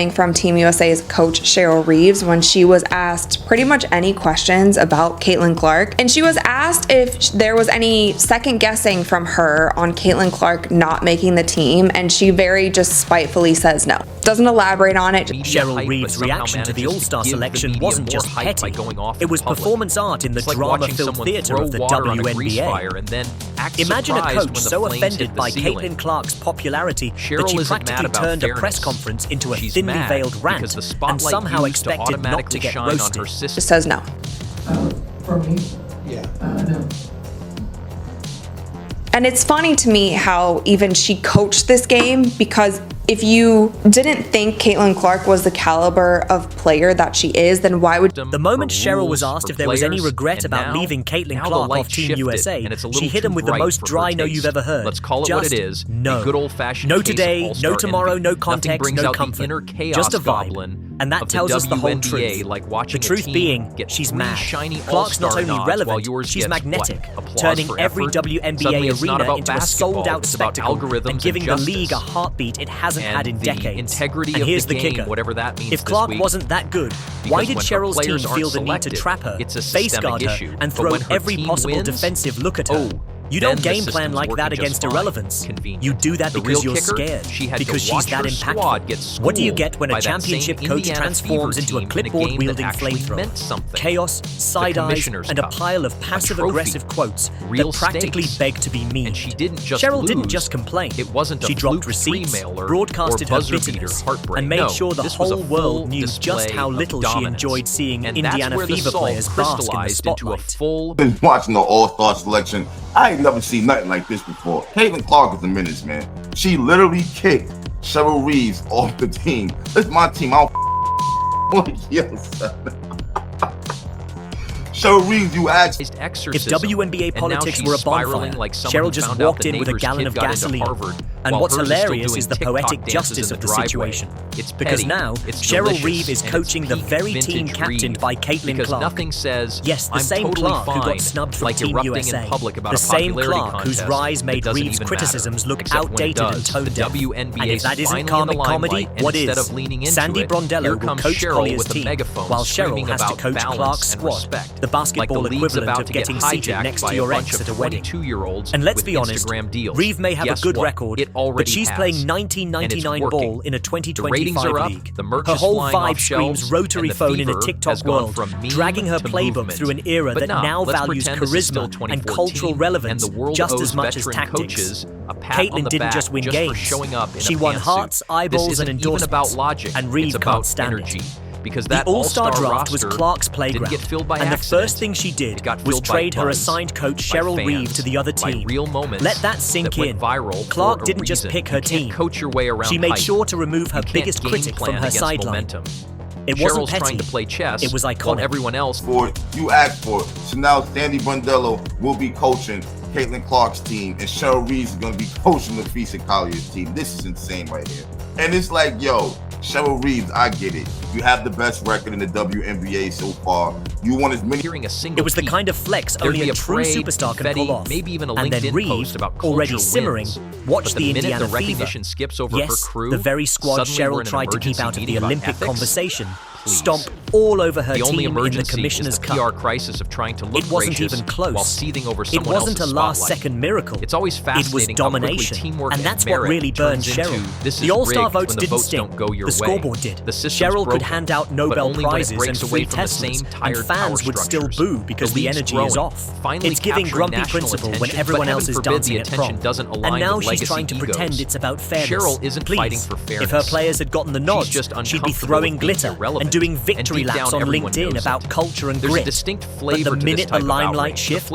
from Team USA's coach Cheryl Reeves when she was asked pretty much any questions about Caitlin Clark. And she was asked if there was any second guessing from her on Caitlin Clark not making the team, and she very just spitefully says no. Doesn't elaborate on it. Cheryl Reeve's reaction to the All-Star selection wasn't just petty. It was performance art in the drama-filled theater of the WNBA. Imagine a coach so offended by Caitlin Clark's popularity that she practically turned a press conference into a thinly veiled rant and somehow expected not to get roasted. Just says no. For me? Yeah. No. And it's funny to me how even she coached this game, because if you didn't think Caitlin Clark was the caliber of player that she is, then why would... The moment Cheryl was asked if there was any regret about leaving Caitlin Clark off Team USA, she hit him with the most dry no you've ever heard. Let's call it what it is. No. A good old-fashioned no today, no tomorrow, envy. no context, no comfort. Just a vibe. And that tells us the whole truth. The truth being, she's mad. Clark's not only relevant, she's magnetic, turning every WNBA arena into a sold-out spectacle and giving the league a heartbeat it hasn't had in decades. And here's the kicker. If Clark wasn't that good, why did Cheryl's team feel the need to trap her, face guard her, and throw every possible defensive look at her? You don't game plan like that against Irrelevance. You do that because you're scared, because she's that impactful. What do you get when a championship coach transforms into a clipboard-wielding flamethrower? Chaos, side eyes, and a pile of passive-aggressive quotes that practically beg to be memed. Cheryl didn't just complain. She dropped receipts, broadcasted her bitterness, and made sure the whole world knew just how little she enjoyed seeing Indiana Fever players bask in the spotlight. Been watching the All-Star selection. I ain't never seen nothing like this before. Caitlin Clark is a menace, man. She literally kicked Cheryl Reeves off the team. It's my team. I don't Cheryl Reeves, you asked. If WNBA politics were a bonfire, Cheryl just walked in with a gallon of gasoline. And what's hilarious is the poetic justice of the situation. Because now, Cheryl Reeve is coaching the very team captained by Caitlin Clark. Yes, the same Clark who got snubbed from Team USA. The same Clark whose rise made Reeve's criticisms look outdated and tone-deaf. And if that isn't karmic comedy, what is? Sandy Brondello will coach Collier's team, while Cheryl has to coach Clark's squad. The basketball equivalent of getting seated next to your ex at a wedding. And let's be honest, Reeve may have a good record, but she's playing 1999 ball in a 2025 league. Her whole vibe screams rotary phone in a TikTok world, dragging her playbook through an era that now values charisma and cultural relevance just as much as tactics. Caitlin didn't just win games, she won hearts, eyeballs, and endorsements, and Reeve can't stand it. The All-Star draft was Clark's playground, and the first thing she did was trade her assigned coach Cheryl Reeve to the other team. Let that sink in. Clark didn't just pick her team. She made sure to remove her biggest critic from her sideline. It wasn't petty, it was iconic. You asked for it. So now Sandy Brondello will be coaching Caitlin Clark's team, and Cheryl Reeves is going to be coaching the Reese and Collier's team. This is insane right here. And it's like, yo, Cheryl Reeves, I get it. You have the best record in the WNBA so far. You won as many. It was the kind of flex only a true superstar can pull off. And then Reeve, already simmering, watched the Indiana Fever. Yes, the very squad Cheryl tried to keep out of the Olympic conversation. Stomp all over her team in the Commissioner's Cup. It wasn't even close. It wasn't a last-second miracle. It was domination. And that's what really burned Cheryl. The All-Star votes didn't sting. The scoreboard did. Cheryl could hand out Nobel Prizes and free Teslas, and fans would still boo because the energy is off. It's giving grumpy principle when everyone else is dancing at prom. And now she's trying to pretend it's about fairness. Please, if her players had gotten the nods, she'd be throwing glitter and doing victory laps on LinkedIn about culture and grit. But the minute the limelight shifts,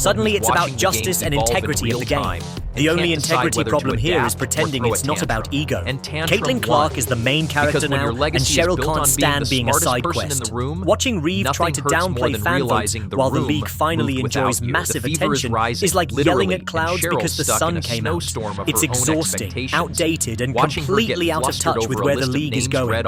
suddenly it's about justice and integrity of the game. The only integrity problem here is pretending it's not about ego. Caitlin Clark is the main character now, and Cheryl can't stand being a side quest. Watching Reeve try to downplay fan votes while the league finally enjoys massive attention is like yelling at clouds because the sun came out. It's exhausting, outdated, and completely out of touch with where the league is going.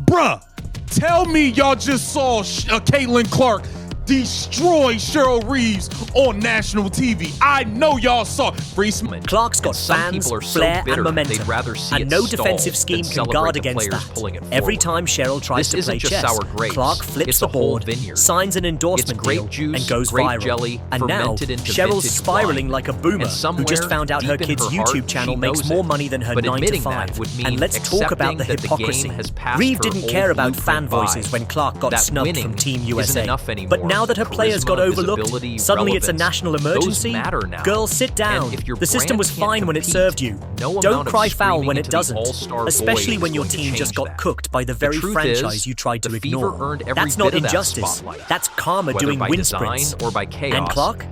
Bruh, tell me y'all just saw Caitlin Clark destroyed Cheryl Reeves on national TV. I know y'all saw it. Clark's got fans, flair, and momentum, and no defensive scheme can guard against that. Every time Cheryl tries to play chess, Clark flips the board, signs an endorsement deal, and goes viral. And now, Cheryl's spiraling like a boomer who just found out her kid's YouTube channel makes more money than her 9 to 5. And let's talk about the hypocrisy. Reeve didn't care about fan voices when Clark got snubbed from Team USA. But now that her players got overlooked, suddenly it's a national emergency? Girls, sit down. The system was fine when it served you. Don't cry foul when it doesn't, especially when your team just got cooked by the very franchise you tried to ignore. That's not injustice. That's karma doing wind sprints. And Clark?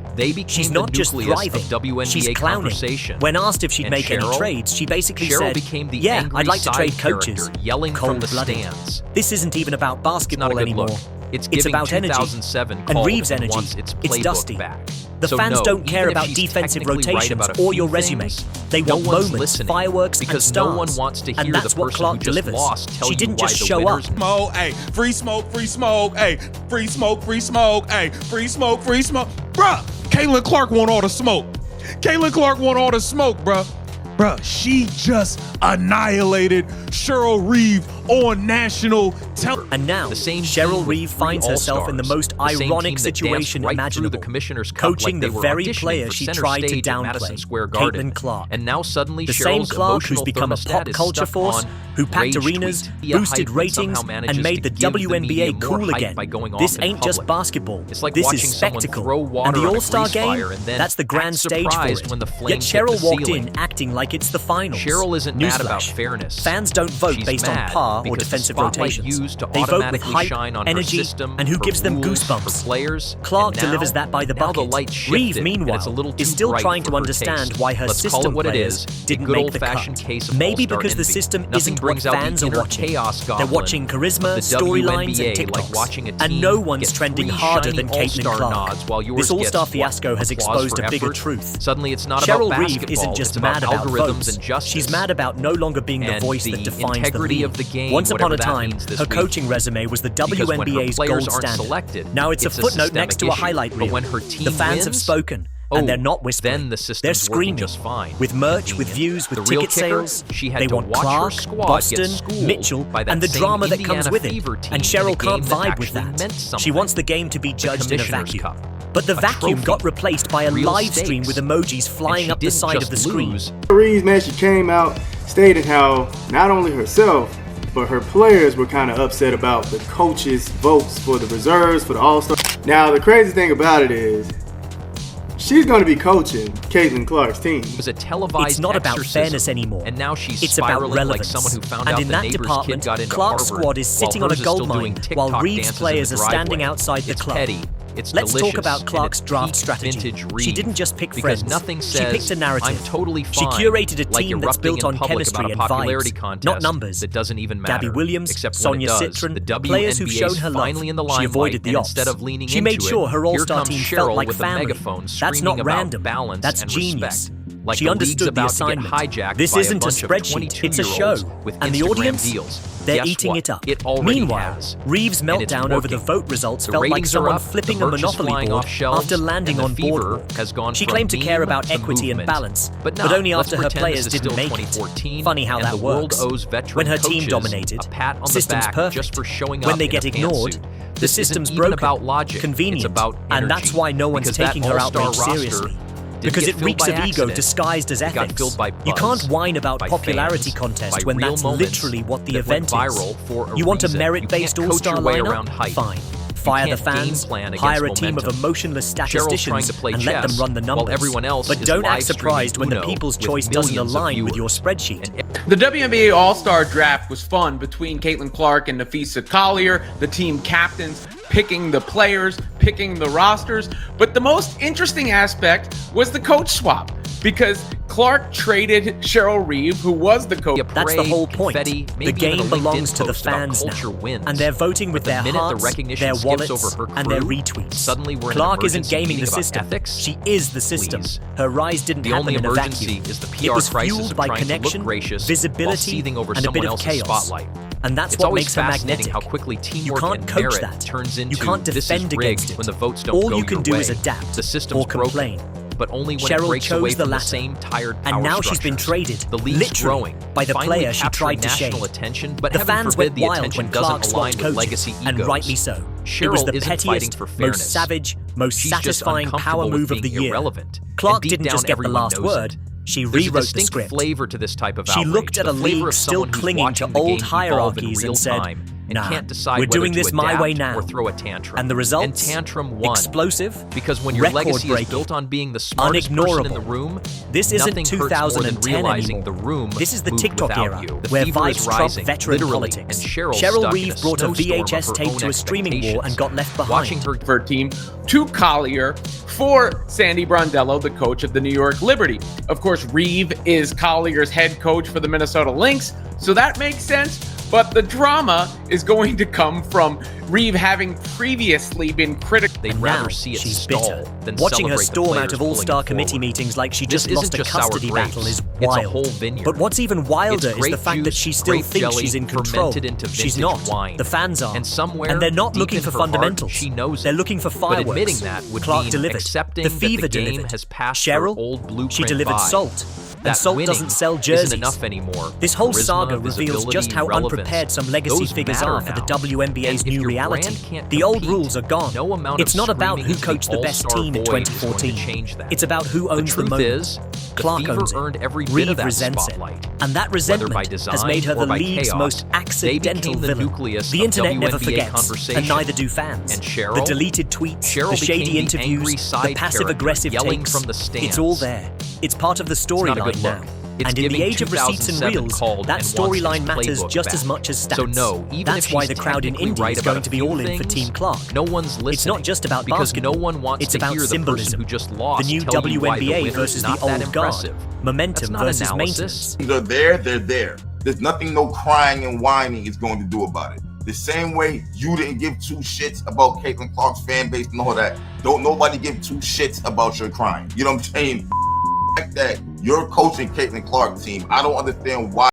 She's not just thriving, she's clowning. When asked if she'd make any trades, she basically said, yeah, I'd like to trade coaches. Cold-blooded. This isn't even about basketball anymore. It's about energy. And Reeve's energy. It's dusty. The fans don't care about defensive rotations or your resume. They want moments, fireworks, and stars. And that's what Clark delivers. She didn't just show up. Free smoke, free smoke, free smoke, free smoke, free smoke, free smoke. Bruh, Caitlin Clark want all the smoke. Caitlin Clark want all the smoke, bruh. Bruh, she just annihilated Cheryl Reeve on national television. And now, Cheryl Reeve finds herself in the most ironic situation imaginable, coaching the very player she tried to downplay, Caitlin Clark. And now suddenly the same Clark who's become a pop culture force, who packed arenas, boosted ratings, and made the WNBA cool again. This ain't just basketball. This is spectacle. And the All-Star game, that's the grand stage for it. Yet Cheryl walked in acting like it's the finals. Cheryl isn't mad about fairness. Fans don't vote based on par or defensive rotations. They vote with hype, energy, and who gives them goosebumps. Clark delivers that by the bucket. Reeve, meanwhile, is still trying to understand why her system players didn't make the cut. Maybe because the system isn't what fans are watching. They're watching charisma, storylines, and TikToks. And no one's trending harder than Caitlin Clark. This All-Star fiasco has exposed a bigger truth. Cheryl Reeve isn't just mad about votes. She's mad about no longer being the voice that defines the league. Once upon a time, her coaching resume was the WNBA's gold standard. Now it's a footnote next to a highlight reel. The fans have spoken. And they're not whispering. They're screaming. With merch, with views, with ticket sales. They want Clark, Boston, Mitchell, and the drama that comes with it. And Cheryl can't vibe with that. She wants the game to be judged in a vacuum. But the vacuum got replaced by a live stream with emojis flying up the side of the screen. Reese, man, she came out, stated how not only herself, but her players were kind of upset about the coaches' votes for the reserves, for the All-Star. Now, the crazy thing about it is, she's going to be coaching Caitlin Clark's team. It's not about fairness anymore. And now she's it's about relevance. Like someone who found and out in that department, Clark's squad is sitting on a gold mine while Reeve's players are standing outside the club. Let's talk about Clark's draft strategy. She didn't just pick friends. She picked a narrative. She curated a team that's built on chemistry and vibes, not numbers. That doesn't even matter. Gabby Williams, Sonia Citron, players who've shown her love. She avoided the ops. She made sure her All-Star team felt like family. That's not random. That's genius. She understood the assignment. This isn't a spreadsheet, it's a show. And the audience? They're eating it up. Meanwhile, Reeve's meltdown over the vote results felt like someone flipping a Monopoly board after landing on boardwalk. She claimed to care about equity and balance, but only after her players didn't make it. Funny how that works. When her team dominated, system's perfect. When they get ignored, the system's broken, convenient, and that's why no one's taking her outrage seriously. Because it reeks of ego disguised as ethics. You can't whine about popularity contest when that's literally what the event is. You want a merit-based All-Star lineup? Fine. Fire the fans, hire a team of emotionless statisticians, and let them run the numbers. But don't act surprised when the people's choice doesn't align with your spreadsheet. The WNBA All-Star Draft was fun between Caitlin Clark and Nafisa Collier, the team captains, picking the players, picking the rosters. But the most interesting aspect was the coach swap, because Clark traded Cheryl Reeve, who was the coach. That's the whole point. The game belongs to the fans now, and they're voting with their hearts, their wallets, and their retweets. Clark isn't gaming the system. She is the system. Her rise didn't happen in a vacuum. It was fueled by connection, visibility, and a bit of chaos. And that's It's what always makes her fascinating magnetic. how quickly You teamwork can't and coach merit that. turns into You can't this is defend rigged against it. when the votes don't All go you can your do way. is adapt The system's or complain. broken. But only when Cheryl it breaks chose away the from the latter. same tired power And now she's been structures. traded, The league's literally, growing. by the Finally player she captured tried to national shade. attention, but The heaven fans forbid went the wild attention when doesn't Clark align swapped with coaches, legacy and egos. rightly so. Cheryl It was the isn't fighting pettiest, for fairness. most savage, most She's just satisfying power uncomfortable with move of the being year. irrelevant. Clark And deep didn't down, just get the everyone last knows word. it. She There's a rewrote the distinct script. flavor to this type of She outrage. looked at the a flavor league of still someone who's clinging watching to the old game evolve in hierarchies real and said, time and "Nah, can't decide we're whether doing to this my adapt way now." or throw a tantrum. And the results? And tantrum won. Explosive, Because when your legacy is record-breaking, built on being the smartest person in the unignorable. room, This isn't nothing hurts more than 2010 realizing anymore. the room This is the moved TikTok without era, you. The where fever is vibes trump rising, veteran literally, politics. and Cheryl's Cheryl stuck Reeve in brought a snowstorm of VHS her tape own to a streaming wall and got left behind. Watching her for team to Collier for Sandy Brondello, the coach of the New York Liberty. Of course, Reeve is Collier's head coach for the Minnesota Lynx, so that makes sense. But the drama is going to come from Reeve having previously been critical. They'd And rather now see it she's stall bitter. than Watching her celebrate the storm out players of pulling all-star it committee forward. meetings like she This just lost isn't a just sour custody grapes. battle is It's a wild. whole vineyard. But what's even wilder It's is the grape fact that juice, she still grape thinks jelly, she's in control. fermented into She's vintage not. wine. The fans are. And somewhere, And they're not deep looking in for her heart, fundamentals. she knows it. They're looking for fireworks. But admitting that would Clark mean delivered. accepting The that fever the game delivered. has passed Cheryl, her old blueprint she delivered vibe. salt. And That salt winning doesn't sell jerseys. isn't enough anymore. This whole Charisma, saga reveals visibility, just how relevance, unprepared some legacy those figures matter are for the now. WNBA's And if new your reality. brand can't The old compete, rules are gone. no amount It's of not about screaming who into coached the best all-star team in void is going to 2014. change that. It's about who owns the truth moment. is, the Clark fever owns it. earned every bit Reeve of that resents spotlight. it. And that Whether by resentment design has made her or the by league's chaos, most they accidental became the villain. nucleus The of internet never WNBA forgets, conversation. and neither do fans. And Cheryl? The deleted tweets, Cheryl the shady became the angry interviews, side the passive-aggressive character yelling takes. from the stands. It's all there. It's part of the not a good storyline now. look. It's And in the giving age of receipts and 2007 reels, called that and wants storyline his matters playbook just back. as much as stats. So no, even That's if why she's the crowd in technically Indy right is about going a to be few all in for things, Team Clark. no one's listening. It's not just about because basketball. no one wants It's to about hear the symbolism. person who just lost The new tell you why the WNBA winner versus is the not that old guard. impressive. Momentum That's not versus analysis. maintenance. They're there, they're there. There's nothing no crying and whining is going to do about it. The same way you didn't give two shits about Caitlin Clark's fan base and all that. Don't nobody give two shits about your crying. You know what I'm saying? Like that, you're coaching Caitlin Clark's team. I don't understand why.